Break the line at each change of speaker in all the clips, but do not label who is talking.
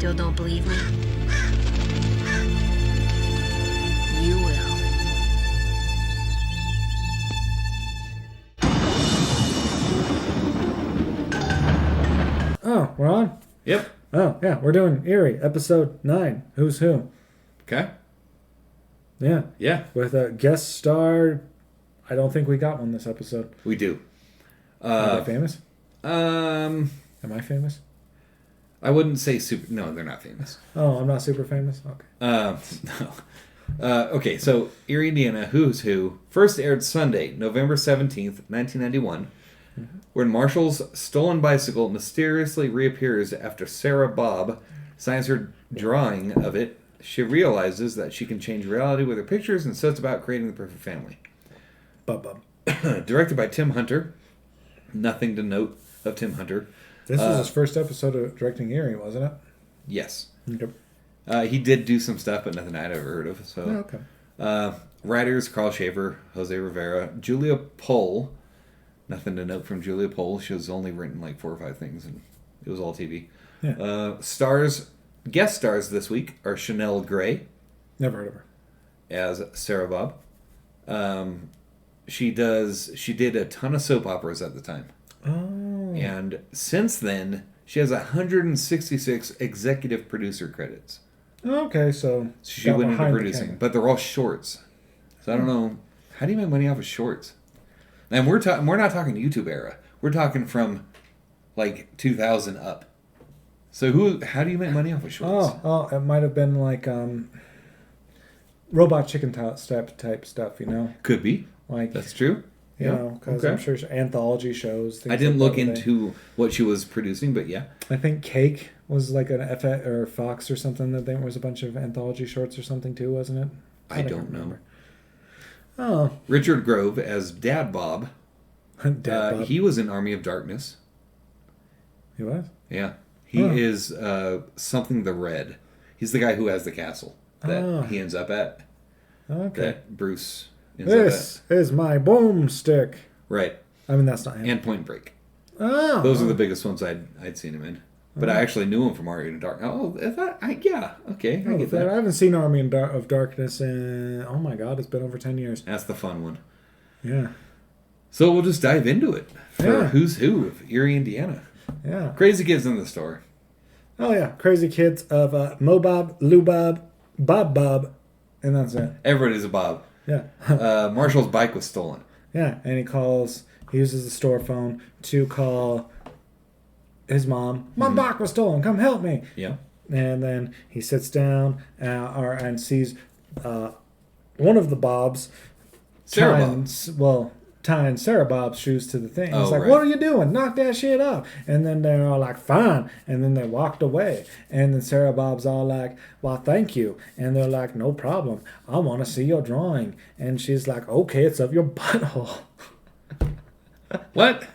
Still don't believe me? You will.
Oh, we're on?
Yep.
Oh, yeah, we're doing Eerie, episode 9. Who's Who?
Okay.
Yeah.
Yeah,
With a guest star. I don't think we got one this episode.
we do.
Are they famous?
Um,
Am I famous?
I wouldn't say super. No, they're not famous.
Oh, I'm not super famous? Okay.
No. Okay, so Eerie, Indiana, Who's Who, first aired Sunday, November 17th, 1991, when Marshall's stolen bicycle mysteriously reappears after Sarah Bob signs her drawing of it. She realizes that she can change reality with her pictures and sets about creating the perfect family.
Bub.
Directed by Tim Hunter. Nothing to note of Tim Hunter.
This was his first episode of directing Eerie, wasn't it?
Yes.
Okay.
He did do some stuff, but nothing I'd ever heard of. So,
Okay.
Writers, Carl Shaver, Jose Rivera, Julia Pohl. Nothing to note from Julia Pohl. She was only written like 4 or 5 things, and it was all TV.
Yeah.
Guest stars this week are Chanel Gray
Never heard of her.
as Sarah Bob. She did a ton of soap operas at the time.
Oh.
And since then, she has 166 executive producer credits.
Okay, so
She went into producing, but they're all shorts. So I don't know. How do you make money off of shorts? And we're not talking YouTube era. We're talking from like 2000 up. So how do you make money off of shorts?
Oh, it might have been like Robot Chicken type stuff, you know?
Could be.
Like
That's true.
You know, because I'm sure anthology shows. Things
I didn't
like
look into what she was producing, but yeah.
I think Cake was like an FX or Fox or something. That there was a bunch of anthology shorts or something too, wasn't it?
I don't know.
Oh,
Richard Grove as Dad Bob.
Dad Bob.
He was in Army of Darkness.
He was?
Yeah. He is something the Red. He's the guy who has the castle that he ends up at.
Okay.
That Bruce ends up at.
This is my boomstick.
Right.
I mean, that's not him.
And Point Break.
Oh.
Those are the biggest ones I'd seen him in. But I actually knew him from Army of Darkness. Oh, yeah. Okay, I get that.
I haven't seen Army of Darkness in, oh my God, it's been over 10 years.
That's the fun one.
Yeah.
So we'll just dive into it for Who's Who of Eerie, Indiana.
Yeah.
Crazy kids in the store.
Oh, yeah. Crazy kids of Mobob, Lubob, Bob, and that's it.
Everybody's a Bob.
Yeah.
Marshall's bike was stolen.
Yeah, and he uses the store phone to call his mom. My bike was stolen. Come help me.
Yeah.
And then he sits down and sees one of the Bobs tying Sarah Bob's shoes to the thing. He's like,
right.
What are you doing? Knock that shit off. And then they're all like, fine. And then they walked away. And then Sarah Bob's all like, well, thank you. And they're like, no problem. I want to see your drawing. And she's like, okay, it's of your butthole.
What?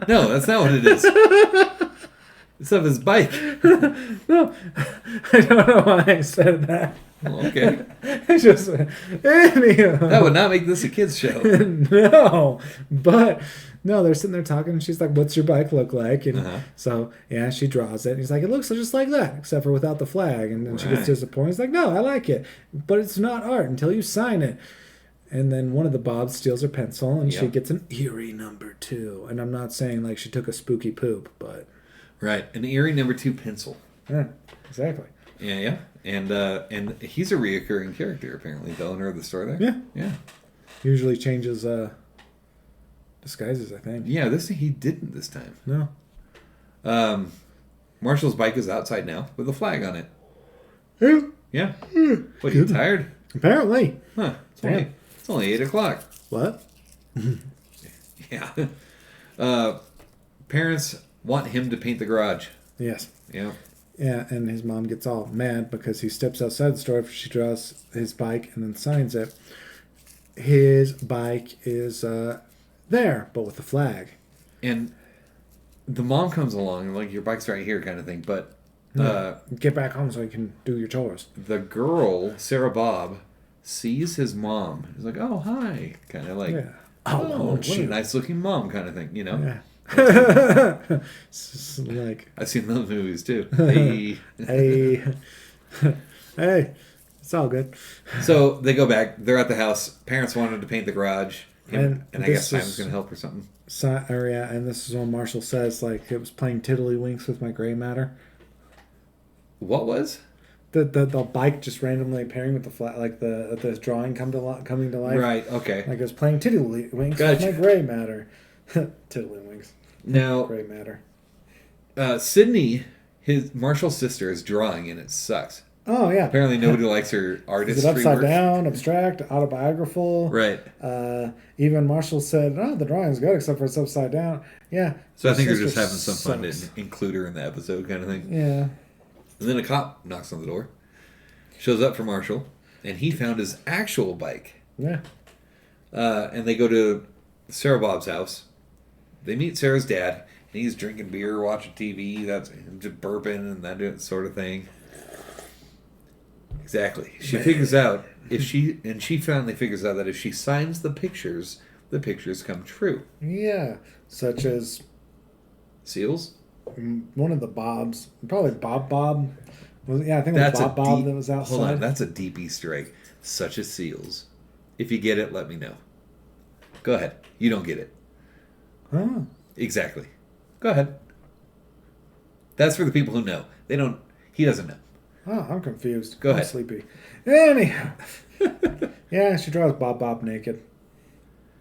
No, that's not what it is. It's of his bike.
No, I don't know why I said that.
Well, okay.
It's just,
That would not make this a kid's show.
No, but no, they're sitting there talking, and she's like, "What's your bike look like?" And so, yeah, she draws it. And he's like, "It looks just like that, except for without the flag." And then she gets disappointed. He's like, "No, I like it, but it's not art until you sign it." And then one of the Bobs steals her pencil, and she gets an Eerie number 2. And I'm not saying like she took a spooky poop, but
Right, an Eerie number 2 pencil.
yeah, exactly.
Yeah, and he's a reoccurring character apparently, the owner of the store there. Yeah.
Usually changes disguises, I think.
Yeah, he didn't this time.
No.
Marshall's bike is outside now with a flag on it.
Yeah.
Yeah. What, you tired?
Apparently.
Huh. It's only 8 o'clock.
What?
Yeah. Parents want him to paint the garage.
Yes.
Yeah.
Yeah, and his mom gets all mad because he steps outside the store after she draws his bike and then signs it. His bike is there, but with a flag.
And the mom comes along and like, your bike's right here kind of thing. But
get back home so you can do your chores.
The girl, Sarah Bob, sees his mom. He's like, oh, hi. Kind of like,
Yeah. Oh,
what a nice looking mom kind of thing, you know?
Yeah. Like,
I've seen those movies too. Hey.
hey, hey, it's all good.
So they go back. They're at the house. Parents wanted to paint the garage, and I guess Simon's going to help or something.
And this is when Marshall says, like, it was playing tiddlywinks with my gray matter.
What was?
The bike just randomly appearing with the flat, like the drawing coming to life.
Right. Okay.
Like it was playing tiddlywinks
Gotcha.
with my gray matter. Tiddlywinks.
Now,
Gray matter.
Sydney, Marshall's sister, is drawing, and it sucks.
Oh yeah.
Apparently, nobody likes her artistry
Is it upside
work.
down, abstract, autobiographical?
Right.
Even Marshall said, "Oh, the drawing's good, except for it's upside down." Yeah.
So I
her
think they're just
sister
having some fun to
sucks.
include her in the episode, kind of thing.
Yeah.
And then a cop knocks on the door, shows up for Marshall, and he found his actual bike.
Yeah.
And they go to Sarah Bob's house. They meet Sarah's dad, and he's drinking beer, watching TV. That's just burping and that sort of thing. Exactly. She figures out she finally figures out that if she signs the pictures come true.
Yeah. Such as
Seals?
one of the Bobs, probably Bob. Yeah, I think it
That's
was
a
Bob
deep,
that was outside.
Hold on, that's a deep Easter egg. Such as seals. If you get it, let me know. Go ahead. You don't get it.
Huh.
Exactly. Go ahead. That's for the people who know. They don't. He doesn't know.
Oh, I'm confused.
Go
I'm
ahead.
sleepy. Anyhow. Yeah, she draws Bob naked.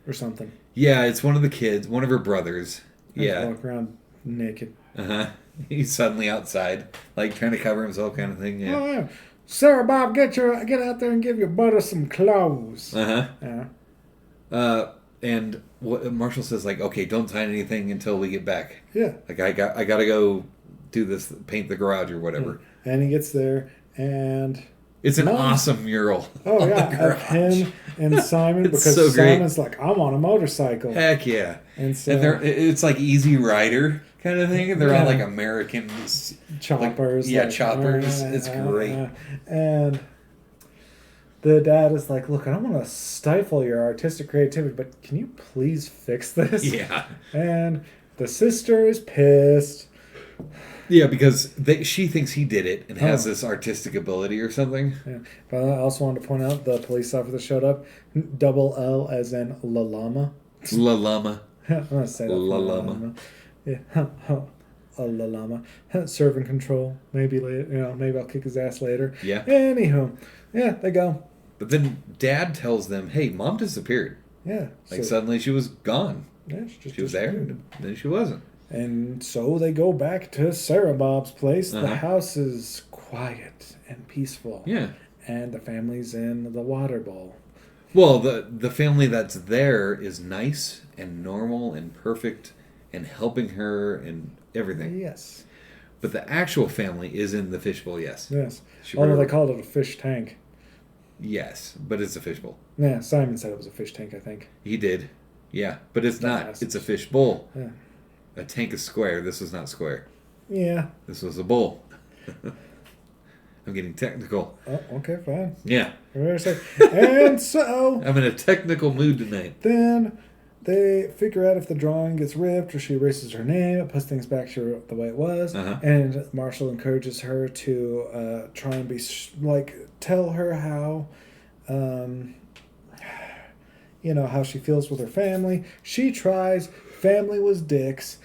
Or something.
Yeah, it's one of the kids, one of her brothers.
They just
Yeah.
walk around naked.
Uh-huh. He's suddenly outside, like trying to cover himself kind of thing. Yeah.
Oh, yeah. Sarah Bob, get out there and give your butter some clothes.
Uh-huh.
Yeah.
And what Marshall says, like, okay, don't sign anything until we get back.
Yeah.
Like, I gotta go do this, paint the garage or whatever.
And he gets there and...
It's an
Mom.
awesome mural.
Oh,
on
yeah.
the
Of
garage.
him and Simon.
It's
Because
so great.
Simon's like, I'm on a motorcycle.
Heck yeah.
And so...
And it's like Easy Rider kind of thing. They're
Yeah.
all like American.
choppers.
Like, yeah, choppers. It's great.
And the dad is like, look, I don't want to stifle your artistic creativity, but can you please fix this?
Yeah.
And the sister is pissed.
Yeah, because she thinks he did it and has
Oh.
this artistic ability or something.
Yeah. But I also wanted to point out the police officer showed up. Double L as in La Llama.
La Llama.
I'm going to say that.
La
for
Llama.
Yeah. A La Llama. Serve and control. Maybe later. Maybe I'll kick his ass later.
Yeah.
Anywho. Yeah, they go.
But then Dad tells them, hey, Mom disappeared.
Yeah.
Like suddenly she was gone.
Yeah,
She was there, and then she wasn't.
And so they go back to Sarah Bob's place.
Uh-huh.
The house is quiet and peaceful.
Yeah.
And the family's in the water bowl.
Well, the family that's there is nice and normal and perfect and helping her and everything.
Yes.
But the actual family is in the fishbowl, yes.
Yes.
She
Although
wrote-
they called it a fish tank.
Yes, but it's a fishbowl.
Yeah, Simon said it was a fish tank, I think.
He did. Yeah, but it's not.
Dumbass.
It's a fishbowl.
Yeah.
A tank is square. This was not square.
Yeah.
This was a bowl. I'm getting technical.
Oh, okay, fine.
Yeah.
And so
I'm in a technical mood tonight.
then they figure out if the drawing gets ripped or she erases her name. It puts things back to the way it was.
Uh-huh.
And Marshall encourages her to try and be tell her how, how she feels with her family. She tries. Family was dicks.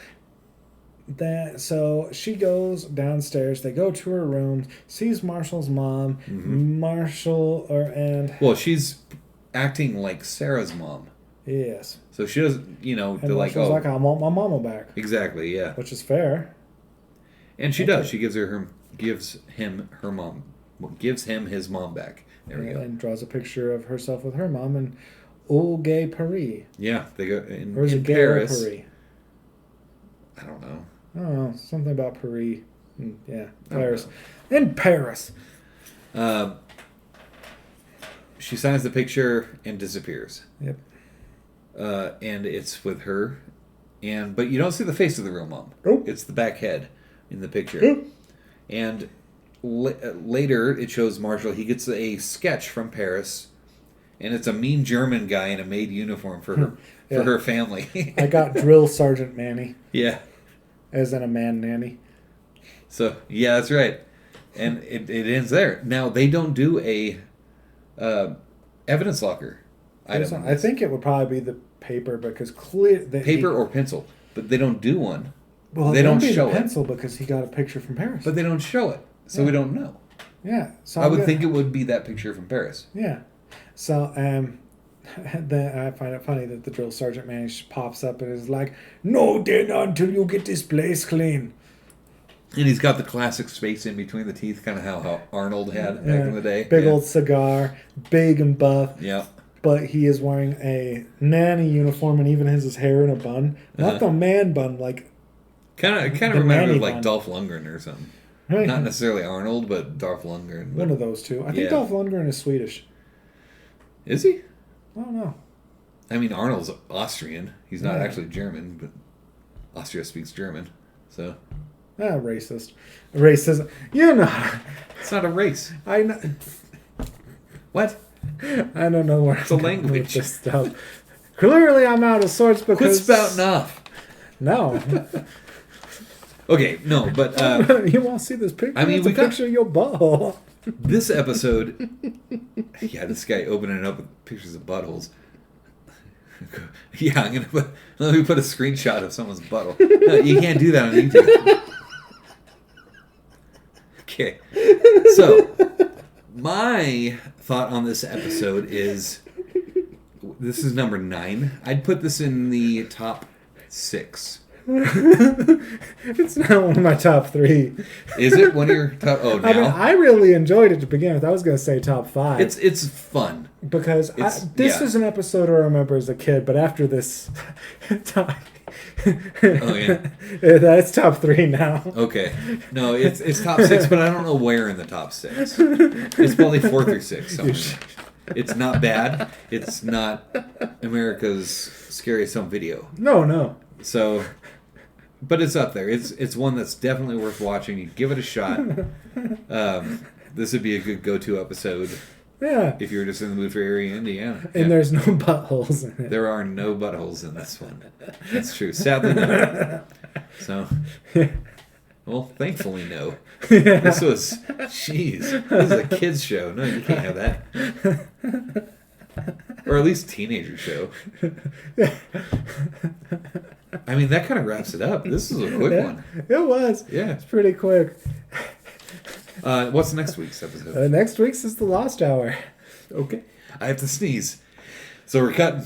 So she goes downstairs. They go to her room. Sees Marshall's mom.
Mm-hmm. Well, she's acting like Sarah's mom.
Yes.
So she doesn't, they're
And
like,
Marshall's like, I want my mama back.
Exactly, yeah.
Which is fair.
And she does. She gives him his mom back. There we go.
And draws a picture of herself with her mom and old gay Paris.
Yeah, they go in
Or is it gay
Paris.
or Paris?
I don't know.
I don't know. Something about Paris. Yeah,
I don't
Paris. In Paris.
She signs the picture and disappears.
Yep.
And it's with her. But you don't see the face of the real mom.
Nope.
It's the back head in the picture.
Nope.
And later it shows Marshall. He gets a sketch from Paris. and it's a mean German guy in a maid uniform for her for her family.
I got Drill Sergeant Manny.
Yeah.
As in a man nanny.
So yeah, that's right, and it ends there. Now they don't do a evidence locker item.
I think it would probably be the paper because
paper or pencil, but they don't do one.
Well,
they don't show
the pencil because he got a picture from Paris.
But they don't show it, so we don't know.
Yeah, so
I would think it would be that picture from Paris.
Yeah, so then I find it funny that the drill sergeant man pops up and is like, "No dinner until you get this place clean."
And he's got the classic space in between the teeth, kind of how Arnold had back in the day.
Big old cigar, big and buff.
Yeah.
But he is wearing a nanny uniform and even has his hair in a bun. Not the man bun, like...
Kind of reminded like
bun.
Dolph Lundgren or something.
Right.
Not necessarily Arnold, but Dolph Lundgren.
One of those two. I think Dolph Lundgren is Swedish.
Is he?
I don't know.
I mean, Arnold's Austrian. He's not actually German, but Austria speaks German, so...
Racist. Racism. You know.
It's not a race.
I know.
What?
I don't know where
it's a language.
This stuff. Clearly, I'm out of sorts because.
Quit spouting off.
No.
Okay, no, but
you want to see this picture?
I mean,
it's a picture of your butthole.
This episode, this guy opening up with pictures of buttholes. Yeah, let me put a screenshot of someone's butthole. No, you can't do that on YouTube. Okay, so my thought on this episode is this is number 9. I'd put this in the top 6.
It's not one of my top 3.
Is it one of your top? Oh, now?
I mean, I really enjoyed it to begin with. I was going to say top 5.
It's fun
because this is an episode I remember as a kid. But after this,
oh yeah,
that's top 3 now.
Okay, no, it's top 6, but I don't know where in the top 6. It's probably 4 through 6. Somewhere. It's not bad. It's not America's Scariest Home Video.
No.
So, but it's up there. It's one that's definitely worth watching. You give it a shot. This would be a good go-to episode.
Yeah.
If you're just in the mood for Eerie, Indiana.
And there's no buttholes in it.
There are no buttholes in this one. That's true. Sadly, no. So, well, thankfully, no.
Yeah.
This is a kid's show. No, you can't have that. Or at least teenager show. I mean, that kind of wraps it up. This is a quick one.
It was.
Yeah.
It's pretty quick.
What's next week's episode?
Next week's is The Lost Hour.
Okay. I have to sneeze. So we're cutting.